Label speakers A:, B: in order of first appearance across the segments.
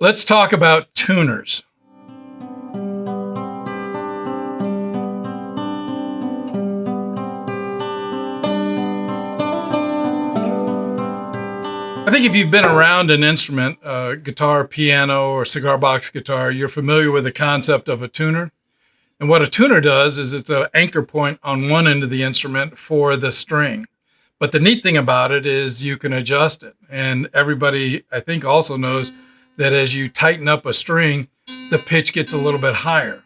A: Let's talk about tuners. I think if you've been around an instrument, guitar, piano, or cigar box guitar, you're familiar with the concept of a tuner. And what a tuner does is it's an anchor point on one end of the instrument for the string. But the neat thing about it is you can adjust it. And everybody, I think, also knows that as you tighten up a string, the pitch gets a little bit higher.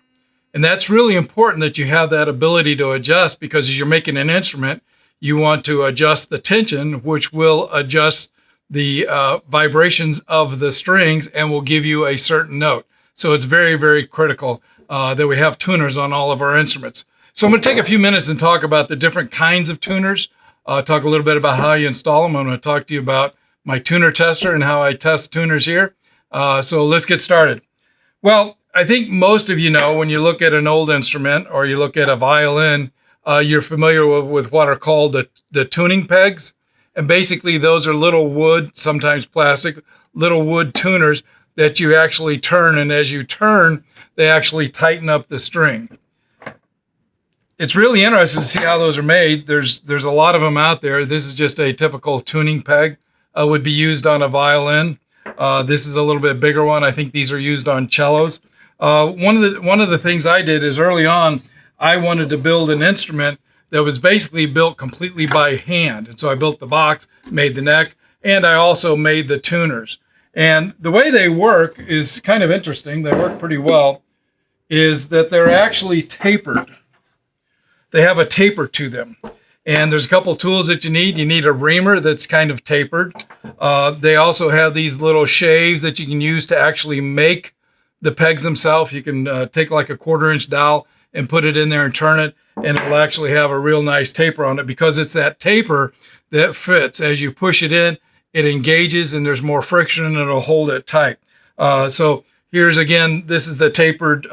A: And that's really important that you have that ability to adjust, because as you're making an instrument, you want to adjust the tension, which will adjust the vibrations of the strings and will give you a certain note. So it's very, very critical that we have tuners on all of our instruments. So I'm going to take a few minutes and talk about the different kinds of tuners, talk a little bit about how you install them. I'm going to talk to you about my tuner tester and how I test tuners here. So let's get started. Well, I think most of you know, when you look at an old instrument or you look at a violin, you're familiar with what are called the tuning pegs. And basically those are little wood, sometimes plastic, little wood tuners that you actually turn. And as you turn, they actually tighten up the string. It's really interesting to see how those are made. There's a lot of them out there. This is just a typical tuning peg, would be used on a violin. This is a little bit bigger one. I think these are used on cellos. One of the things I did is early on, I wanted to build an instrument that was basically built completely by hand. And so I built the box, made the neck, and I also made the tuners. And the way they work is kind of interesting. They work pretty well, is that they're actually tapered. They have a taper to them. And there's a couple tools that you need. You need a reamer that's kind of tapered. They also have these little shaves that you can use to actually make the pegs themselves. You can take like a 1/4-inch dowel and put it in there and turn it, and it'll actually have a real nice taper on it, because it's that taper that fits. As you push it in, it engages and there's more friction and it'll hold it tight. So here's again, this is the tapered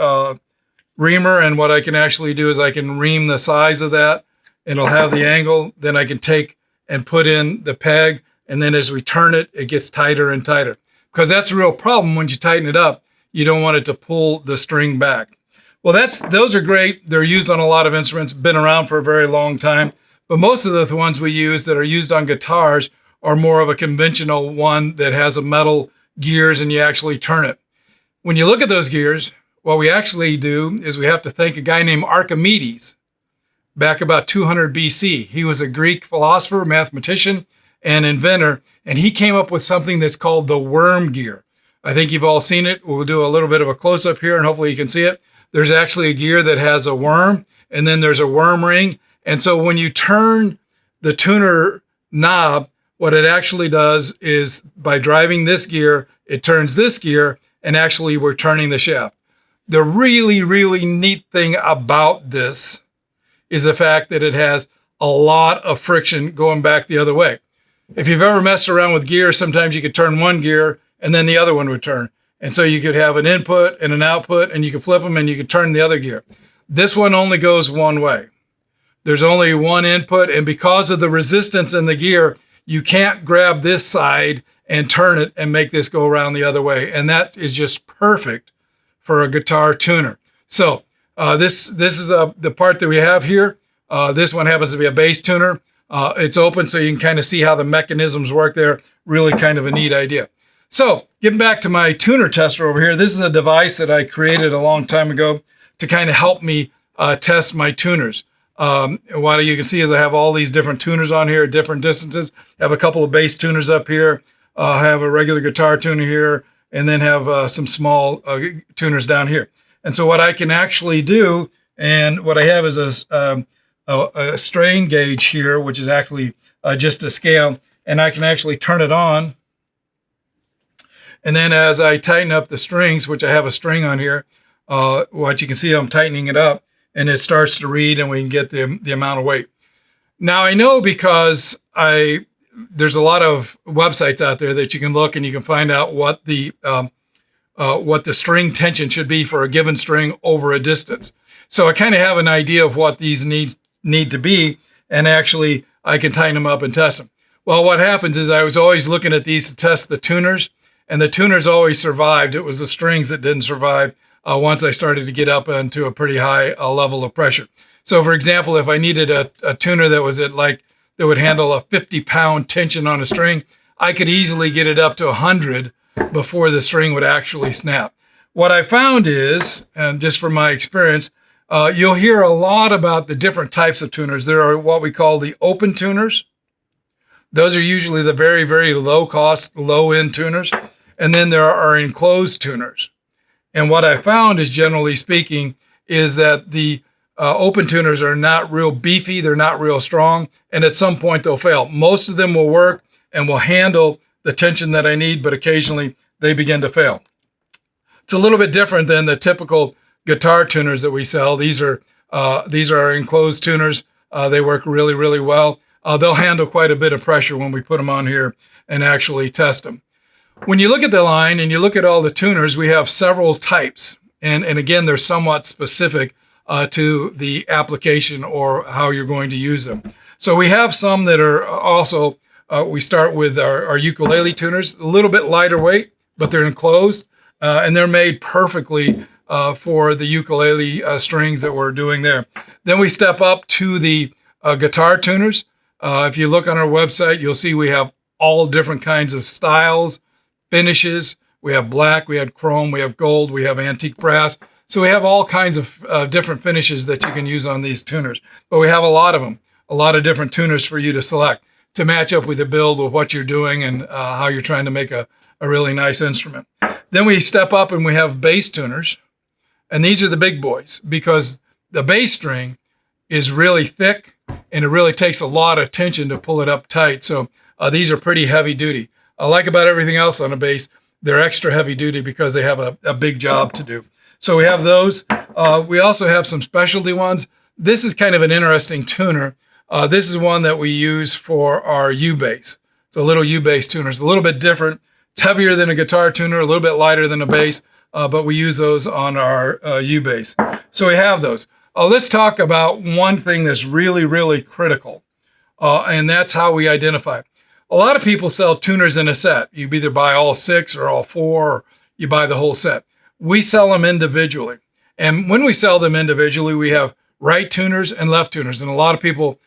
A: reamer, and what I can actually do is I can ream the size of that, and it'll have the angle. Then I can take and put in the peg, and then as we turn it, it gets tighter and tighter, because that's a real problem. When you tighten it up, you don't want it to pull the string back. Well, those are great. They're used on a lot of instruments, been around for a very long time. But most of the ones we use that are used on guitars are more of a conventional one that has a metal gears and you actually turn it. When you look at those gears, what we actually do is we have to thank a guy named Archimedes back about 200 BC. He was a Greek philosopher, mathematician, and inventor, and he came up with something that's called the worm gear. I think you've all seen it. We'll do a little bit of a close-up here and hopefully you can see it. There's actually a gear that has a worm, and then there's a worm ring. And so when you turn the tuner knob, what it actually does is by driving this gear, it turns this gear, and actually we're turning the shaft. The really, really neat thing about this is the fact that it has a lot of friction going back the other way. If you've ever messed around with gears, sometimes you could turn one gear and then the other one would turn. And so you could have an input and an output, and you could flip them and you could turn the other gear. This one only goes one way. There's only one input, and because of the resistance in the gear, you can't grab this side and turn it and make this go around the other way. And that is just perfect for a guitar tuner. So this is the part that we have here. This one happens to be a bass tuner. It's open so you can kind of see how the mechanisms work there. Really kind of a neat idea. So getting back to my tuner tester over here, this is a device that I created a long time ago to kind of help me test my tuners. What you can see is I have all these different tuners on here at different distances. I have a couple of bass tuners up here. I have a regular guitar tuner here, and then have some small tuners down here. And so what I can actually do, and what I have is a strain gauge here, which is actually just a scale, and I can actually turn it on. And then as I tighten up the strings, which I have a string on here, what you can see, I'm tightening it up and it starts to read and we can get the amount of weight. Now I know because there's a lot of websites out there that you can look and you can find out what the string tension should be for a given string over a distance. So I kind of have an idea of what these need to be, and actually I can tighten them up and test them. Well, what happens is I was always looking at these to test the tuners, And the tuners always survived. It was the strings that didn't survive once I started to get up into a pretty high level of pressure. So for example, if I needed a tuner that was that would handle a 50-pound tension on a string, I could easily get it up to 100 before the string would actually snap. What I found is, and just from my experience, you'll hear a lot about the different types of tuners. There are what we call the open tuners. Those are usually the very, very low cost, low end tuners. And then there are enclosed tuners. And what I found is, generally speaking, is that the open tuners are not real beefy. They're not real strong. And at some point they'll fail. Most of them will work and will handle the tension that I need, but occasionally they begin to fail. It's a little bit different than the typical guitar tuners that we sell. These are enclosed tuners. They work really, really well. They'll handle quite a bit of pressure when we put them on here and actually test them. When you look at the line and you look at all the tuners, we have several types. And again, they're somewhat specific to the application or how you're going to use them. So we have some that are also, we start with our ukulele tuners, a little bit lighter weight, but they're enclosed and they're made perfectly for the ukulele strings that we're doing there. Then we step up to the guitar tuners. If you look on our website, you'll see we have all different kinds of styles, finishes. We have black, we have chrome, we have gold, we have antique brass. So we have all kinds of different finishes that you can use on these tuners. But we have a lot of them, a lot of different tuners for you to select to match up with the build of what you're doing and how you're trying to make a really nice instrument. Then we step up and we have bass tuners. And these are the big boys because the bass string is really thick and it really takes a lot of tension to pull it up tight. So these are pretty heavy duty. Like about everything else on a bass, they're extra heavy duty because they have a big job to do. So we have those. We also have some specialty ones. This is kind of an interesting tuner. This is one that we use for our U-bass. It's a little U-bass tuner. It's a little bit different. It's heavier than a guitar tuner, a little bit lighter than a bass, but we use those on our U-bass. So we have those. Let's talk about one thing that's really, really critical, and that's how we identify. A lot of people sell tuners in a set. You either buy all 6 or all 4, or you buy the whole set. We sell them individually. And when we sell them individually, we have right tuners and left tuners. And a lot of people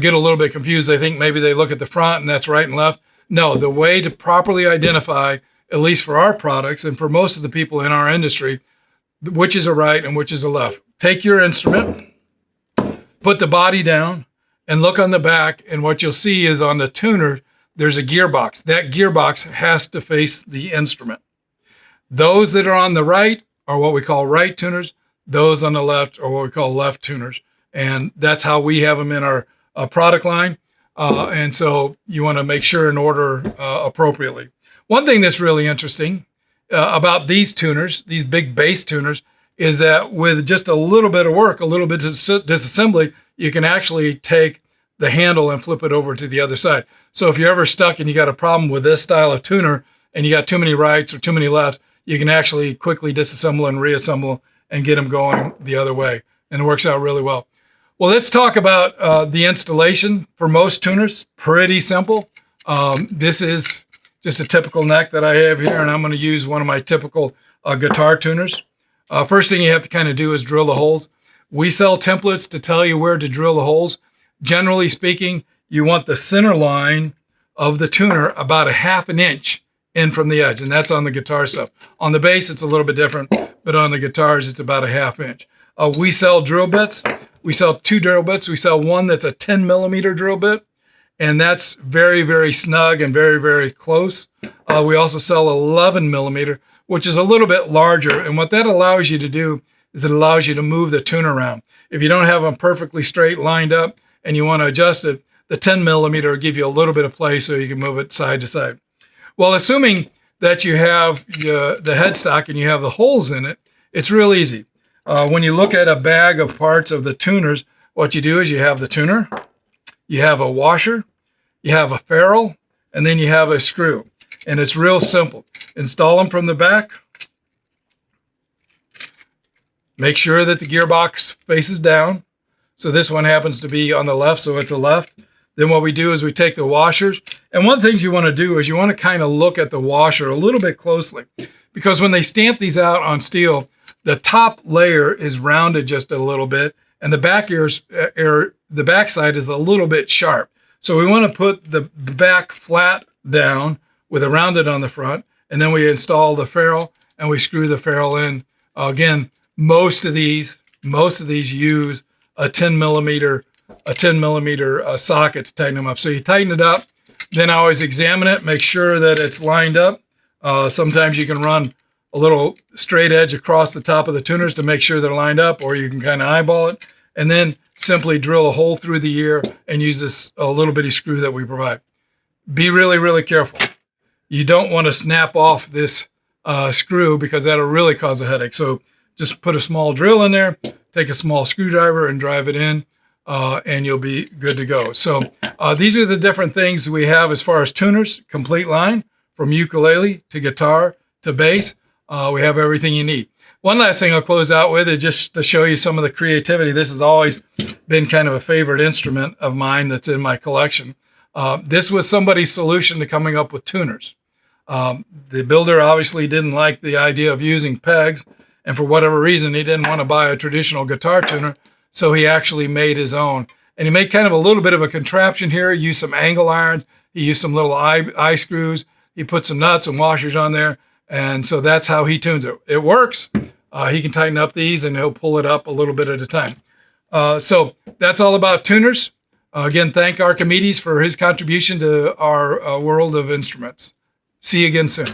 A: get a little bit confused. They think maybe they look at the front and that's right and left. No, the way to properly identify, at least for our products and for most of the people in our industry, which is a right and which is a left. Take your instrument, put the body down, and look on the back, and what you'll see is on the tuner, there's a gearbox. That gearbox has to face the instrument. Those that are on the right are what we call right tuners. Those on the left are what we call left tuners. And that's how we have them in our product line. And so you want to make sure and order appropriately. One thing that's really interesting about these tuners, these big bass tuners, is that with just a little bit of work, a little bit of disassembly, you can actually take the handle and flip it over to the other side. So if you're ever stuck and you got a problem with this style of tuner and you got too many rights or too many lefts, you can actually quickly disassemble and reassemble and get them going the other way. And it works out really well. Well, let's talk about the installation for most tuners. Pretty simple. This is just a typical neck that I have here, and I'm going to use one of my typical guitar tuners. First thing you have to kind of do is drill the holes. We sell templates to tell you where to drill the holes. Generally speaking, you want the center line of the tuner about 1/2 inch in from the edge, and that's on the guitar stuff. On the bass, it's a little bit different, but on the guitars, it's about 1/2 inch. We sell drill bits. We sell 2 drill bits. We sell one that's a 10 millimeter drill bit, and that's very, very snug and very, very close. We also sell 11 millimeter, which is a little bit larger, and what that allows you to do is it allows you to move the tuner around. If you don't have them perfectly straight lined up and you want to adjust it, the 10 millimeter will give you a little bit of play so you can move it side to side. Well, assuming that you have the headstock and you have the holes in it, it's real easy. When you look at a bag of parts of the tuners, what you do is you have the tuner, you have a washer, you have a ferrule, and then you have a screw. And it's real simple. Install them from the back. Make sure that the gearbox faces down. So this one happens to be on the left, so it's a left. Then what we do is we take the washers And one of the things you want to do is you want to kind of look at the washer a little bit closely, because when they stamp these out on steel, the top layer is rounded just a little bit, and the the back side is a little bit sharp. So we want to put the back flat down with a rounded on the front, and then we install the ferrule and we screw the ferrule in. Again, most of these use a 10 millimeter socket to tighten them up. So you tighten it up, then I always examine it, make sure that it's lined up. Sometimes you can run a little straight edge across the top of the tuners to make sure they're lined up, or you can kind of eyeball it, and then simply drill a hole through the ear and use this a little bitty screw that we provide. Be really, really careful. You don't want to snap off this screw, because that'll really cause a headache. So just put a small drill in there, take a small screwdriver and drive it in, and you'll be good to go. So these are the different things we have as far as tuners, complete line from ukulele to guitar to bass. We have everything you need. One last thing I'll close out with is just to show you some of the creativity. This has always been kind of a favorite instrument of mine that's in my collection. This was somebody's solution to coming up with tuners. The builder obviously didn't like the idea of using pegs, and for whatever reason, he didn't want to buy a traditional guitar tuner, so he actually made his own. And he made kind of a little bit of a contraption here. He used some angle irons. He used some little eye screws. He put some nuts and washers on there. And so that's how he tunes it. It works. He can tighten up these and he'll pull it up a little bit at a time. So that's all about tuners. Again, thank Archimedes for his contribution to our world of instruments. See you again soon.